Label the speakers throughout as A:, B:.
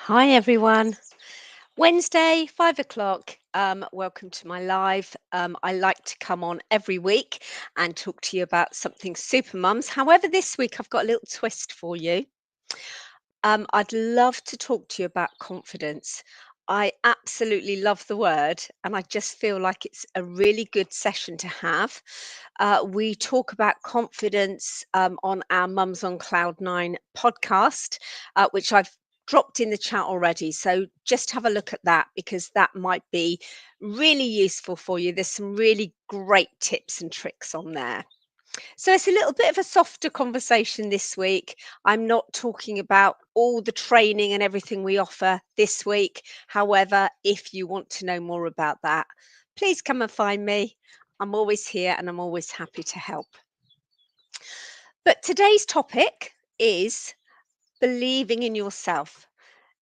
A: Hi everyone. Wednesday, 5 o'clock. Welcome to my live. I like to come on every week and talk to you about something super mums. However, this week I've got a little twist for you. I'd love to talk to you about confidence. I absolutely love the word, and I just feel like it's a really good session to have. We talk about confidence on our Mums on Cloud Nine podcast, which I've dropped in the chat already. So just have a look at that because that might be really useful for you. There's some really great tips and tricks on there. So it's a little bit of a softer conversation this week. I'm not talking about all the training and everything we offer this week. However, if you want to know more about that, please come and find me. I'm always here and I'm always happy to help. But today's topic is believing in yourself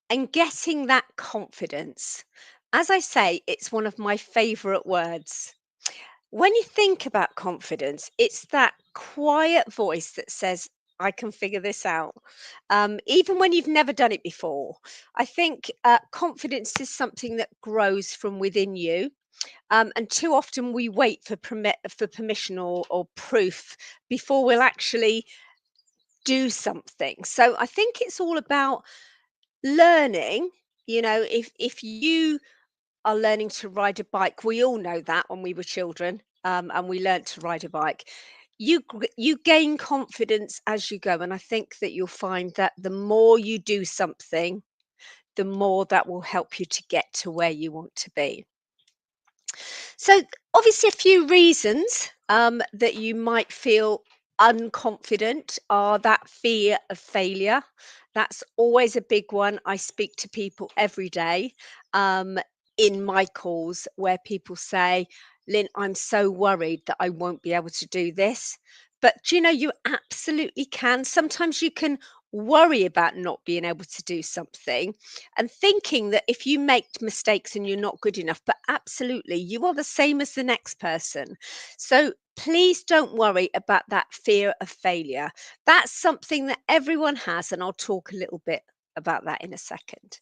A: and getting that confidence. As I say, it's one of my favorite words. When you think about confidence, it's that quiet voice that says, I can figure this out. Even when you've never done it before. I think confidence is something that grows from within you. And too often we wait for permission or proof before we'll actually do something. So I think it's all about learning. If you are learning to ride a bike. We all know that when we were children, and we learnt to ride a bike. You gain confidence as you go, and I think that you'll find that the more you do something, the more that will help you to get to where you want to be. So, obviously, a few reasons that you might feel unconfident are that fear of failure. That's always a big one. I speak to people every day um, in my calls where people say, Lynn, I'm so worried that I won't be able to do this. But do you know, you absolutely can. Sometimes you can worry about not being able to do something and thinking that if you make mistakes and you're not good enough, but absolutely, you are the same as the next person. So please don't worry about that fear of failure. That's something that everyone has, and I'll talk a little bit about that in a second.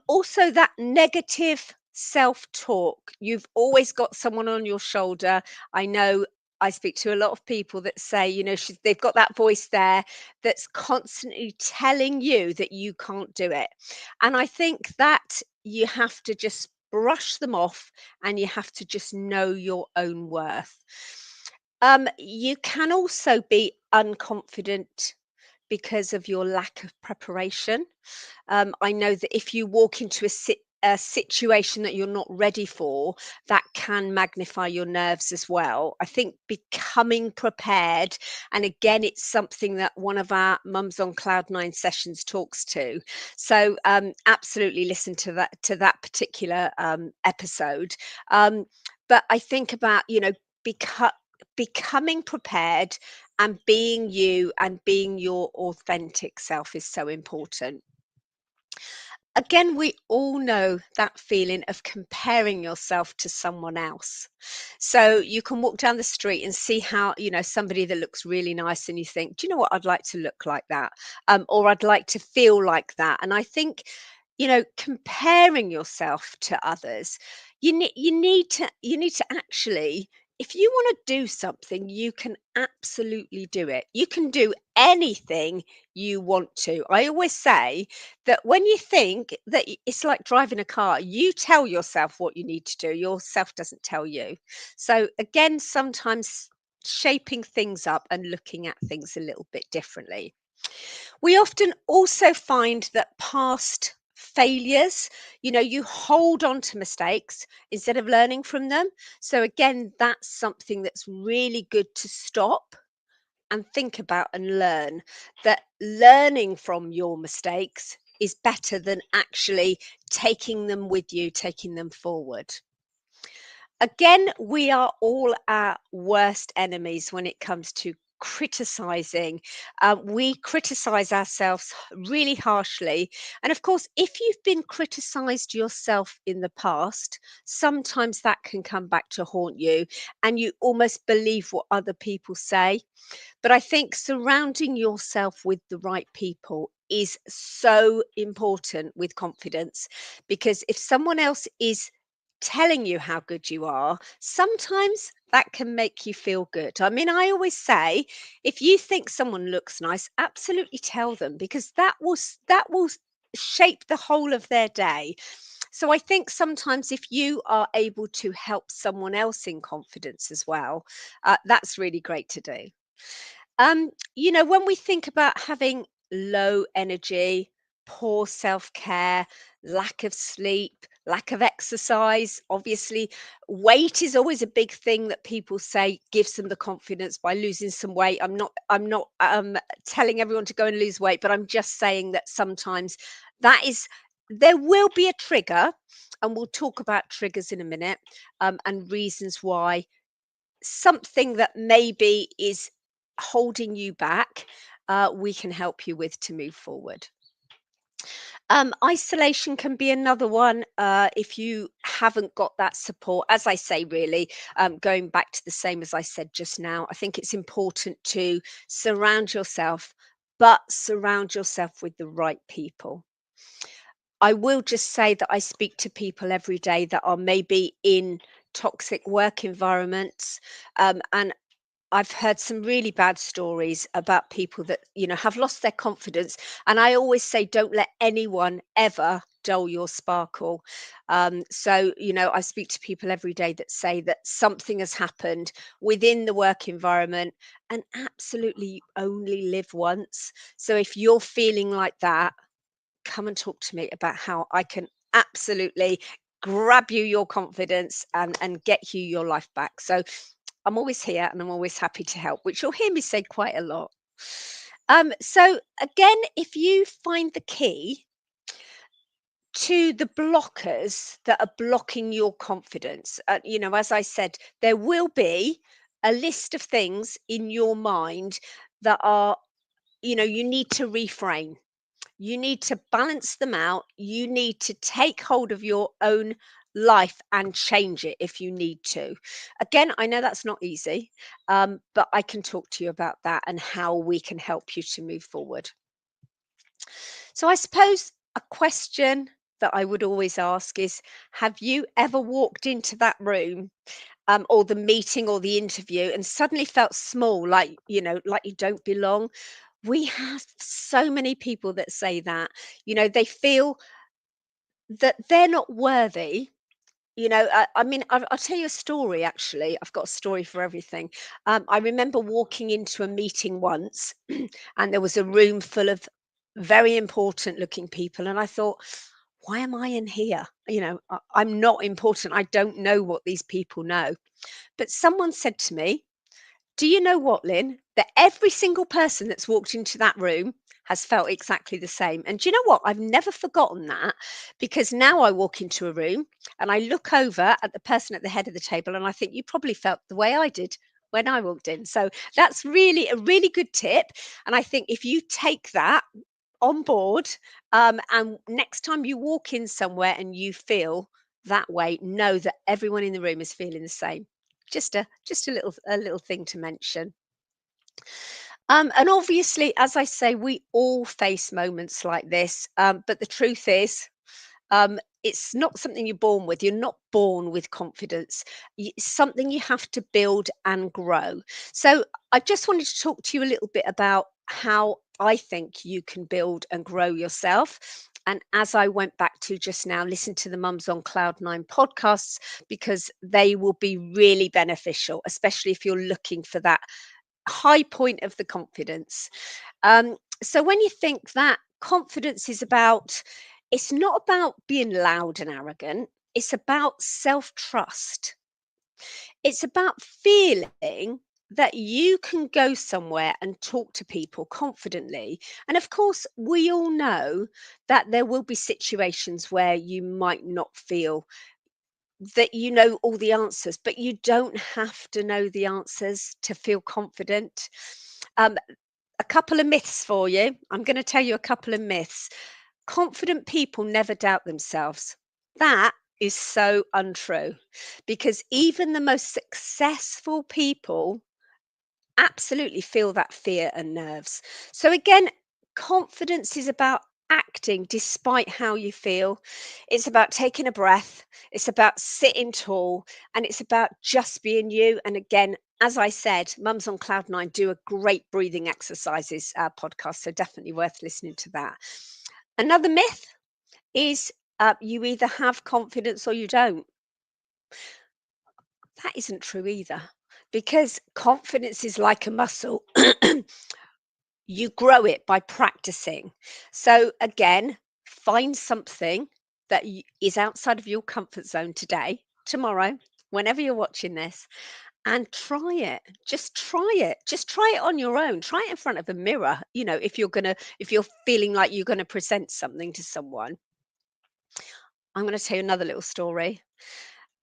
A: Also, that negative self talk. You've always got someone on your shoulder. I know I speak to a lot of people that say, they've got that voice there that's constantly telling you that you can't do it. And I think that you have to just brush them off and you have to just know your own worth. You can also be unconfident because of your lack of preparation. I know that if you walk into a situation that you're not ready for, that can magnify your nerves as well. I think becoming prepared, and again, it's something that one of our Mums on Cloud Nine sessions talks to. So absolutely listen to that particular episode. Um, but I think about beco- becoming prepared and being you and being your authentic self is so important. Again, we all know that feeling of comparing yourself to someone else. So you can walk down the street and see how, somebody that looks really nice, and you think, do you know what? I'd like to look like that. Or I'd like to feel like that. And I think, comparing yourself to others, you need to actually, if you want to do something, you can absolutely do it. You can do anything you want to. I always say that when you think that it's like driving a car, you tell yourself what you need to do. Yourself doesn't tell you. So again, sometimes shaping things up and looking at things a little bit differently. We often also find that past failures, you hold on to mistakes instead of learning from them. So again, that's something that's really good to stop and think about and learn, that learning from your mistakes is better than actually taking them with you, taking them forward. Again, we are all our worst enemies when it comes to criticizing. We criticize ourselves really harshly. And of course, if you've been criticized yourself in the past, sometimes that can come back to haunt you and you almost believe what other people say. But I think surrounding yourself with the right people is so important with confidence, because if someone else is telling you how good you are, sometimes that can make you feel good. I mean, I always say, if you think someone looks nice, absolutely tell them, because that will shape the whole of their day. So I think sometimes if you are able to help someone else in confidence as well, that's really great to do. When we think about having low energy, poor self care, lack of sleep, lack of exercise, obviously, weight is always a big thing that people say gives them the confidence by losing some weight. I'm not telling everyone to go and lose weight, but I'm just saying that sometimes that is there will be a trigger, and we'll talk about triggers in a minute, and reasons why something that maybe is holding you back, we can help you with to move forward. Isolation can be another one, if you haven't got that support. As I say, really, going back to the same as I said just now, I think it's important to surround yourself, but surround yourself with the right people. I will just say that I speak to people every day that are maybe in toxic work environments, and I've heard some really bad stories about people that, have lost their confidence. And I always say, don't let anyone ever dull your sparkle. So, I speak to people every day that say that something has happened within the work environment, and absolutely you only live once. So if you're feeling like that, come and talk to me about how I can absolutely grab you your confidence and get you your life back. So I'm always here and I'm always happy to help, which you'll hear me say quite a lot. So again, if you find the key to the blockers that are blocking your confidence, as I said, there will be a list of things in your mind that are, you need to reframe. You need to balance them out. You need to take hold of your own life and change it if you need to. Again, I know that's not easy, but I can talk to you about that and how we can help you to move forward. So, I suppose a question that I would always ask is, have you ever walked into that room, or the meeting or the interview, and suddenly felt small, like you don't belong? We have so many people that say that. They feel that they're not worthy. I mean, I'll tell you a story, actually. I've got a story for everything. I remember walking into a meeting once, and there was a room full of very important looking people. And I thought, why am I in here? I'm not important. I don't know what these people know. But someone said to me, do you know what, Lynn? That every single person that's walked into that room has felt exactly the same. And do you know what? I've never forgotten that, because now I walk into a room and I look over at the person at the head of the table and I think you probably felt the way I did when I walked in. So that's really a really good tip. And I think if you take that on board, and next time you walk in somewhere and you feel that way, know that everyone in the room is feeling the same. Just a little thing to mention. And obviously, as I say, we all face moments like this. But the truth is, it's not something you're born with. You're not born with confidence. It's something you have to build and grow. So I just wanted to talk to you a little bit about how I think you can build and grow yourself. And as I went back to just now, listen to the Mums on Cloud Nine podcasts, because they will be really beneficial, especially if you're looking for that high point of the confidence. So when you think that confidence is about, it's not about being loud and arrogant, it's about self trust. It's about feeling that you can go somewhere and talk to people confidently. And of course, we all know that there will be situations where you might not feel that you know all the answers, but you don't have to know the answers to feel confident. Um, a couple of myths for you. I'm going to tell you a couple of myths. Confident people never doubt themselves. That is so untrue, because even the most successful people absolutely feel that fear and nerves. So, again, Confidence is about acting despite how you feel. It's about taking a breath. It's about sitting tall, and it's about just being you. And again, as I said, Mums on Cloud Nine do a great breathing exercises podcast, so definitely worth listening to that. Another myth is you either have confidence or you don't. That isn't true either, because confidence is like a muscle. You grow it by practicing. So again, find something that is outside of your comfort zone today, tomorrow, whenever you're watching this, and try it. Just try it. Just try it on your own. Try it in front of a mirror. If you're feeling like you're gonna present something to someone. I'm gonna tell you another little story.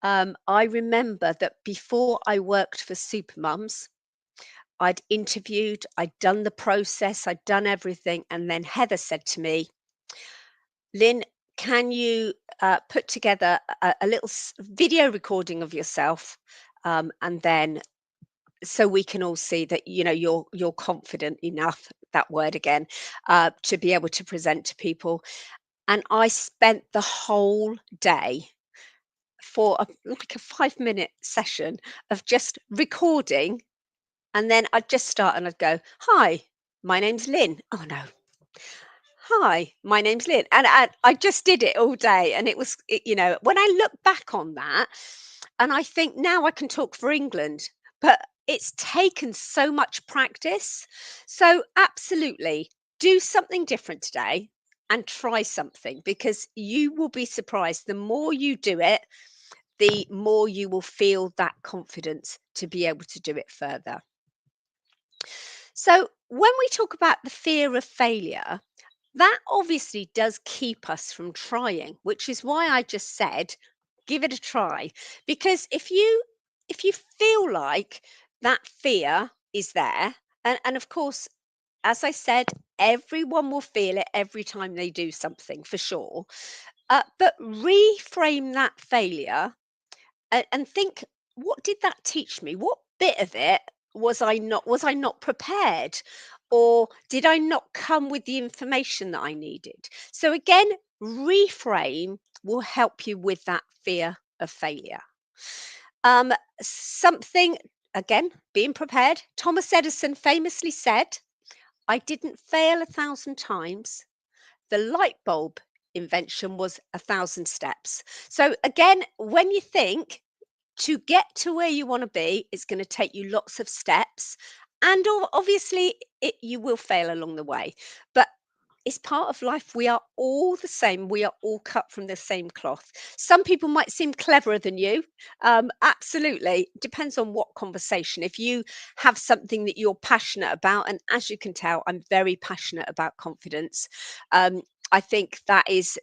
A: I remember that before I worked for Supermums, I'd interviewed, I'd done the process, I'd done everything, and then Heather said to me, "Lynn, can you put together a little video recording of yourself, and then so we can all see that you're confident enough, that word again, to be able to present to people." And I spent the whole day for like a 5 minute session of just recording. And then I'd just start and I'd go, "Hi, my name's Lynn." Oh no. "Hi, my name's Lynn." And I just did it all day. And when I look back on that, and I think now I can talk for England, but it's taken so much practice. So absolutely do something different today and try something, because you will be surprised. The more you do it, the more you will feel that confidence to be able to do it further. So, when we talk about the fear of failure, that obviously does keep us from trying, which is why I just said, give it a try. Because if you feel like that fear is there, and of course, as I said, everyone will feel it every time they do something for sure. But reframe that failure and think, what did that teach me? What bit of it was I not prepared, or did I not come with the information that I needed? So again, reframe will help you with that fear of failure. um Something, again, being prepared. Thomas Edison famously said, "I didn't fail 1,000 times. The light bulb invention was 1,000 steps." So again, when you think, to get to where you want to be, it's going to take you lots of steps, and obviously you will fail along the way, but it's part of life. We are all the same. We are all cut from the same cloth. Some people might seem cleverer than you. Absolutely. Depends on what conversation. If you have something that you're passionate about, and as you can tell, I'm very passionate about confidence. Um, I think that is,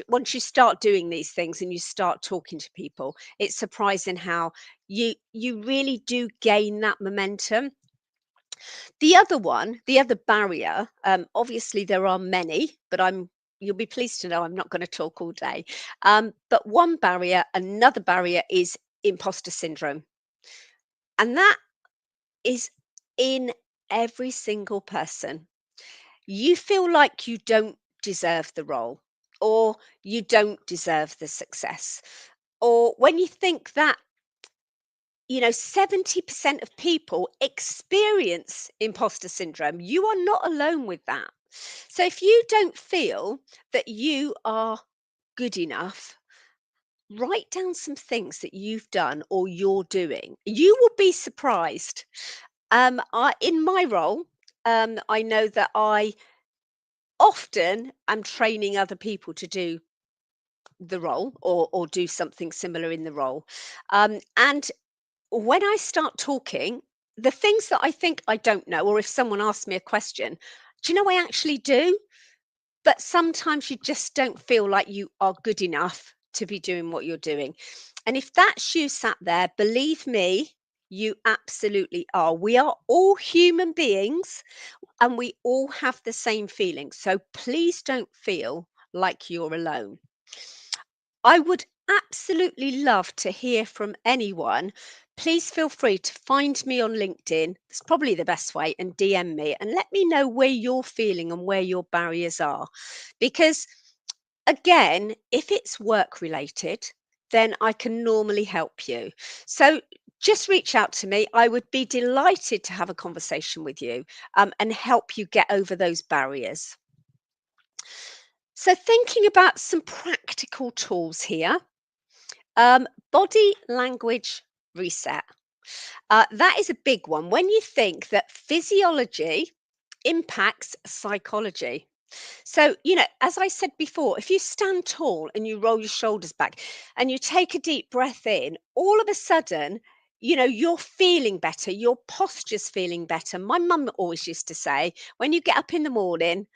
A: once you start doing these things and you start talking to people, it's surprising how you really do gain that momentum. The other barrier, obviously there are many, but you'll be pleased to know I'm not going to talk all day. But another barrier is imposter syndrome. And that is in every single person. You feel like you don't deserve the role, or you don't deserve the success. Or when you think that 70% of people experience imposter syndrome. You are not alone with that. So if you don't feel that you are good enough, write down some things that you've done or you're doing. You will be surprised. In my role, I know that I often am training other people to do the role, or do something similar in the role. And when I start talking, the things that I think I don't know, or if someone asks me a question, do you know, I actually do. But sometimes you just don't feel like you are good enough to be doing what you're doing. And if that's you sat there, believe me, you absolutely are. We are all human beings, and we all have the same feelings. So please don't feel like you're alone. I would absolutely love to hear from anyone, please feel free to find me on LinkedIn. It's probably the best way, and DM me and let me know where you're feeling and where your barriers are. Because again, if it's work related, then I can normally help you. So just reach out to me. I would be delighted to have a conversation with you, and help you get over those barriers. So, thinking about some practical tools here, body language reset. That is a big one. When you think that physiology impacts psychology. So, as I said before, if you stand tall and you roll your shoulders back and you take a deep breath in, all of a sudden, you're feeling better. Your posture's feeling better. My mum always used to say, when you get up in the morning,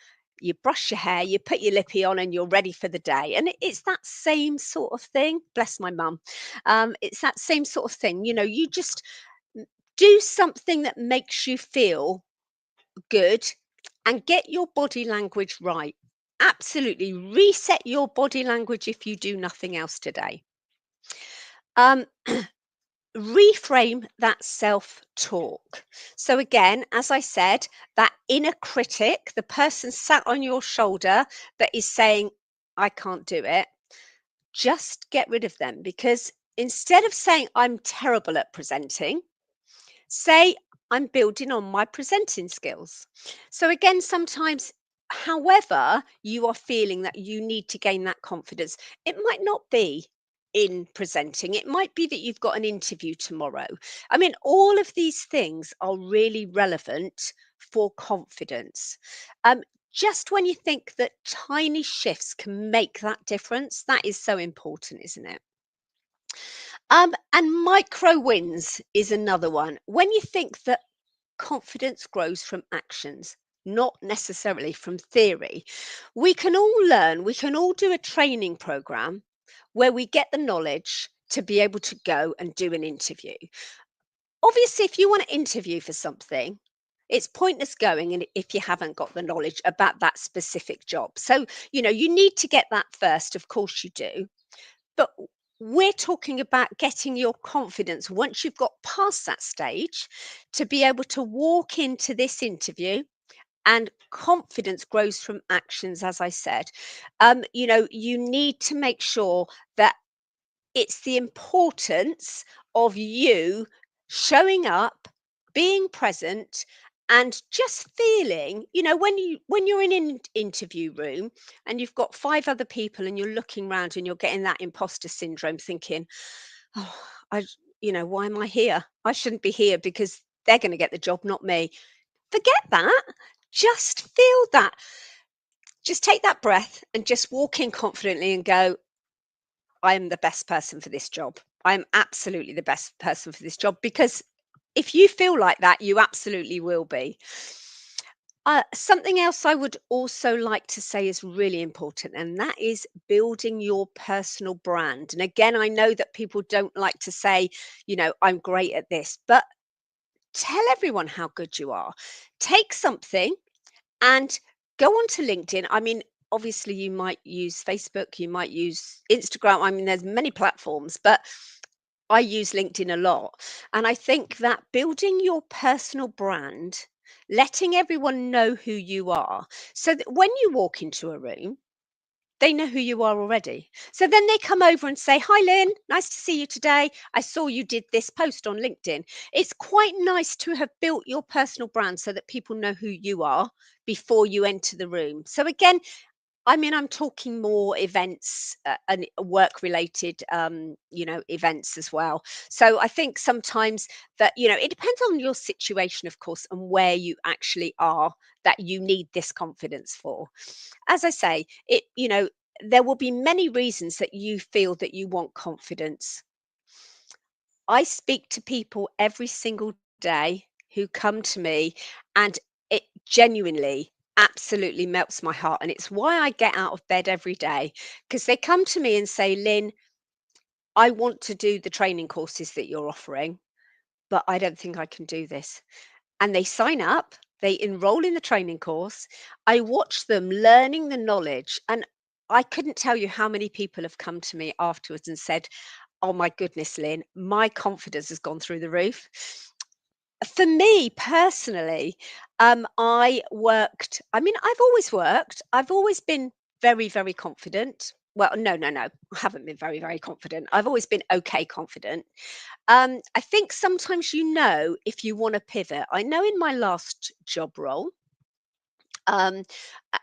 A: you brush your hair, you put your lippy on, and you're ready for the day. And it's that same sort of thing. Bless my mum. It's that same sort of thing. You just do something that makes you feel good and get your body language right. Absolutely. Reset your body language if you do nothing else today. Um, reframe that self talk. So, again, as I said, that inner critic, the person sat on your shoulder that is saying, I can't do it, just get rid of them, because instead of saying, I'm terrible at presenting, say, I'm building on my presenting skills. So, again, sometimes, however, you are feeling that you need to gain that confidence, it might not be in presenting, it might be that you've got an interview tomorrow. I mean, all of these things are really relevant for confidence. Um, just when you think that tiny shifts can make that difference, that is so important, isn't it? And micro wins is another one. When you think that confidence grows from actions, not necessarily from theory, we can all do a training program where we get the knowledge to be able to go and do an interview. Obviously, if you want to interview for something, it's pointless going and if you haven't got the knowledge about that specific job. So, you need to get that first, of course you do. But we're talking about getting your confidence once you've got past that stage to be able to walk into this interview. And confidence grows from actions, as I said. You need to make sure that it's the importance of you showing up, being present, and just feeling, when you're in an interview room and you've got five other people and you're looking around and you're getting that imposter syndrome, thinking, oh, why am I here? I shouldn't be here because they're going to get the job, not me. Forget that. Just feel that. Just take that breath and just walk in confidently and go, I am the best person for this job. I'm absolutely the best person for this job, because if you feel like that, you absolutely will be. Something else I would also like to say is really important, and that is building your personal brand. And again, I know that people don't like to say, I'm great at this, but tell everyone how good you are. Take something and go onto LinkedIn. I mean, obviously, you might use Facebook, you might use Instagram. I mean, there's many platforms, but I use LinkedIn a lot. And I think that building your personal brand, letting everyone know who you are, so that when you walk into a room, they know who you are already. So then they come over and say, Hi, Lynn, nice to see you today. I saw you did this post on LinkedIn. It's quite nice to have built your personal brand so that people know who you are before you enter the room. So, again, I mean, I'm talking more events, and work related, events as well. So I think sometimes that, it depends on your situation, of course, and where you actually are, that you need this confidence for. As I say, there will be many reasons that you feel that you want confidence. I speak to people every single day who come to me, and it genuinely absolutely melts my heart. And it's why I get out of bed every day, because they come to me and say, Lynn, I want to do the training courses that you're offering, but I don't think I can do this. And they sign up, they enroll in the training course. I watch them learning the knowledge. And I couldn't tell you how many people have come to me afterwards and said, Oh my goodness, Lynn, my confidence has gone through the roof. For me personally, I mean, I've always worked. I've always been very, very confident. Well, no, no, no. I haven't been very, very confident. I've always been okay confident. I think sometimes if you want to pivot. I know in my last job role, um,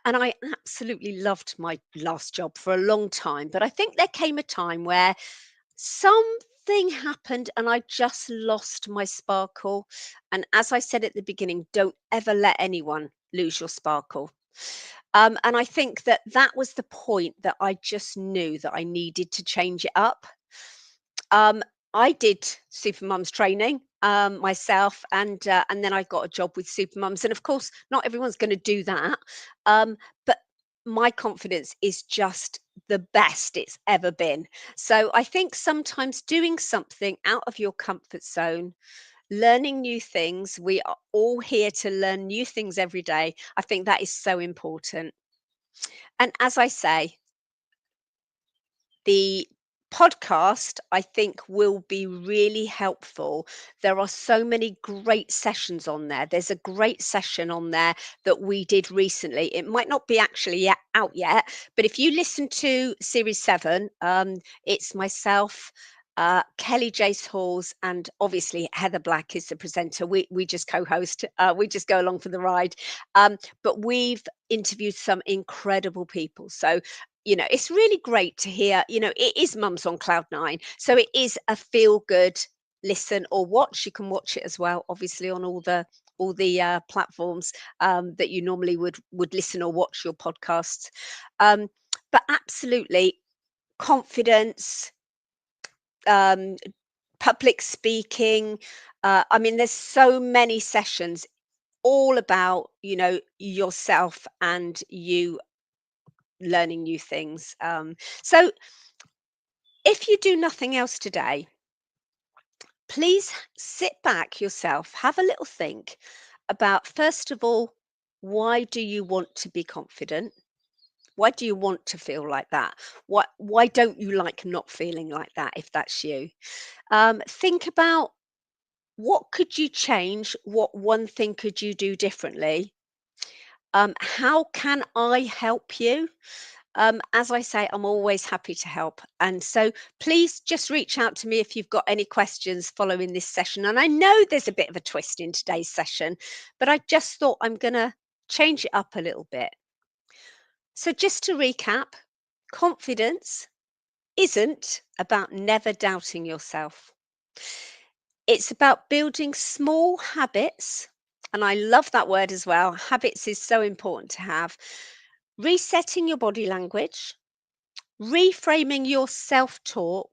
A: and I absolutely loved my last job for a long time, but I think there came a time where something happened and I just lost my sparkle. And as I said at the beginning, don't ever let anyone lose your sparkle. And I think that that was the point that I just knew that I needed to change it up. Um, I did Supermums training myself, and then I got a job with Supermums. And of course, not everyone's going to do that, but my confidence is just the best it's ever been. So I think sometimes doing something out of your comfort zone, learning new things. We are all here to learn new things every day. I think that is so important. And as I say, the podcast, I think, will be really helpful. There are so many great sessions on there. There's a great session on there that we did recently. It might not be actually out yet, but if you listen to series 7, it's myself. Kelly Jace Halls and obviously Heather Black is the presenter. We just co-host. We just go along for the ride. But we've interviewed some incredible people. So it's really great to hear. It is Mums on Cloud Nine, so it is a feel good listen or watch. You can watch it as well, obviously, on all the platforms that you normally would listen or watch your podcasts. Um, but absolutely, confidence, um, public speaking. I mean, there's so many sessions all about yourself and you learning new things. So if you do nothing else today, please sit back yourself, have a little think about, first of all, why do you want to be confident? Why do you want to feel like that? Why don't you like not feeling like that if that's you? Think about, what could you change? What one thing could you do differently? How can I help you? As I say, I'm always happy to help. And so please just reach out to me if you've got any questions following this session. And I know there's a bit of a twist in today's session, but I just thought I'm going to change it up a little bit. So, just to recap, confidence isn't about never doubting yourself. It's about building small habits. And I love that word as well. Habits is so important to have. Resetting your body language, reframing your self talk,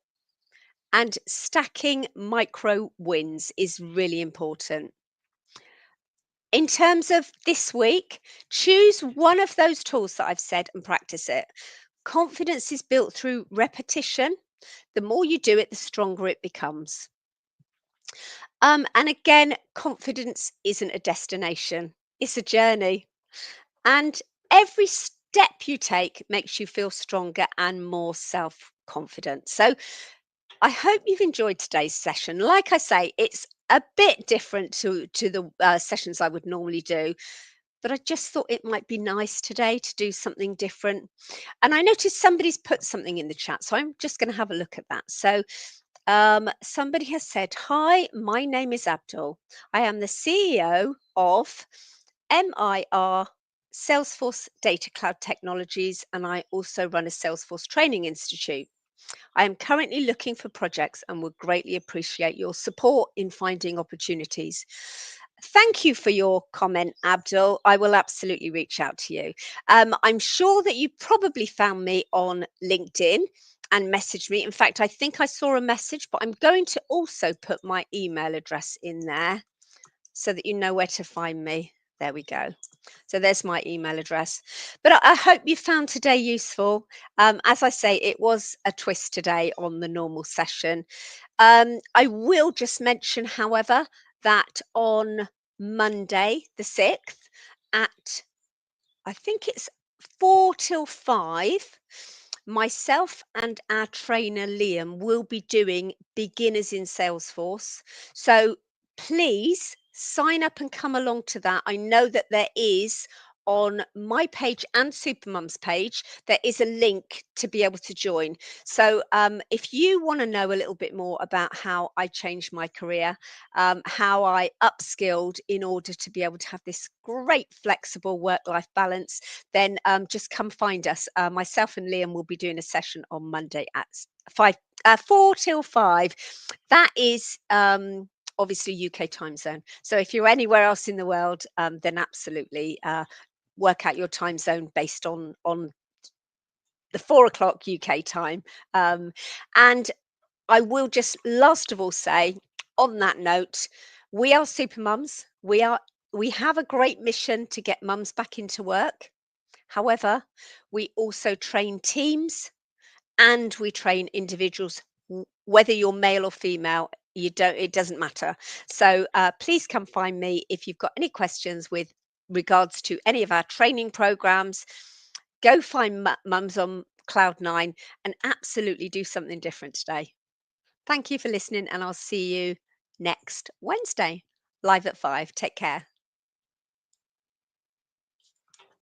A: and stacking micro wins is really important. In terms of this week, choose one of those tools that I've said and practice it. Confidence is built through repetition. The more you do it, the stronger it becomes. And again, confidence isn't a destination, it's a journey. And every step you take makes you feel stronger and more self confident. So, I hope you've enjoyed today's session. Like I say, it's a bit different to the sessions I would normally do, but I just thought it might be nice today to do something different. And I noticed somebody's put something in the chat, so I'm just going to have a look at that. So somebody has said, "Hi, my name is Abdul. I am the CEO of MIR Salesforce Data Cloud Technologies, and I also run a Salesforce Training Institute. I am currently looking for projects and would greatly appreciate your support in finding opportunities." Thank you for your comment, Abdul. I will absolutely reach out to you. I'm sure that you probably found me on LinkedIn and messaged me. In fact, I think I saw a message, but I'm going to also put my email address in there so that you know where to find me. There we go. So there's my email address. But I hope you found today useful. As I say, it was a twist today on the normal session. I will just mention, however, that on Monday, the 6th, at I think it's 4 till 5, Myself and our trainer Liam will be doing beginners in Salesforce. So please sign up and come along to that. I know that there is on my page and Supermum's page, there is a link to be able to join. So if you want to know a little bit more about how I changed my career, how I upskilled in order to be able to have this great flexible work-life balance, then just come find us. Myself and Liam will be doing a session on Monday at 4 till 5. That is obviously UK time zone. So if you're anywhere else in the world, then absolutely work out your time zone based on the 4 o'clock UK time. And I will just last of all say, on that note, we are super mums. We have a great mission to get mums back into work. However, we also train teams and we train individuals, whether you're male or female. It doesn't matter. So please come find me if you've got any questions with regards to any of our training programs. Go find mums on Cloud9 and absolutely do something different today. Thank you for listening, and I'll see you next Wednesday, live at 5. Take care.